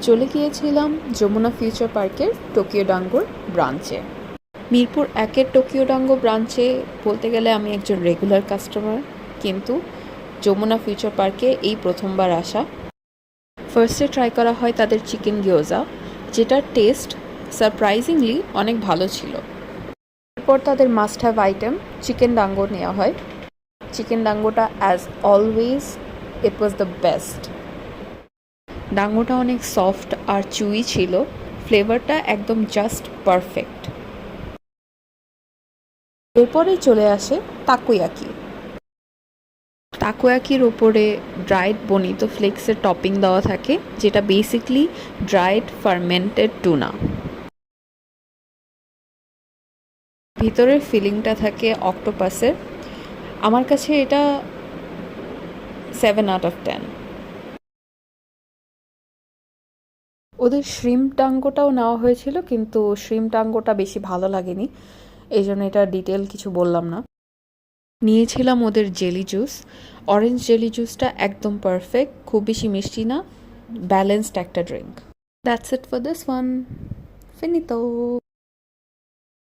চলে গিয়েছিলাম যমুনা ফিউচার পার্কের টোকিও ডাঙ্গোর ব্রাঞ্চে। মিরপুর 1-এর টোকিও ডাঙ্গো ব্রাঞ্চে বলতে গেলে আমি একজন রেগুলার কাস্টমার, কিন্তু যমুনা ফিউচার পার্কে এই প্রথমবার আসা। ফার্স্টে ট্রাই করা হয় তাদের চিকেন গিয়োজা, যেটার টেস্ট সারপ্রাইজিংলি অনেক ভালো ছিল। এরপর তাদের মাস্ট হ্যাভ আইটেম চিকেন ডাঙ্গো নেওয়া হয়। চিকেন ডাঙ্গোটা as always it was the best. ডাঙ্গোটা অনেক সফট আর চুই ছিল, ফ্লেভারটা একদম জাস্ট পারফেক্ট। এরপরে চলে আসে তাকোয়াকি। তাকোয়াকির ওপরে ড্রাইড বনিত ফ্লেক্সের টপিং দেওয়া থাকে, যেটা বেসিকলি ড্রাইড ফার্মেন্টেড টুনা। ভিতরের ফিলিংটা থাকে অক্টোপাসের। আমার কাছে এটা 7/10। ওদের শ্রিম্প ডাঙ্গোটাও নেওয়া হয়েছিল, কিন্তু শ্রিম্প ডাঙ্গোটা বেশি ভালো লাগেনি, এই জন্য এটা ডিটেল কিছু বললাম না। নিয়েছিলাম ওদের জেলি জুস। অরেঞ্জ জেলি জুসটা একদম পারফেক্ট, খুব বেশি মিষ্টি না, ব্যালেন্সড একটা drink. That's it for this one. ফিনিতো।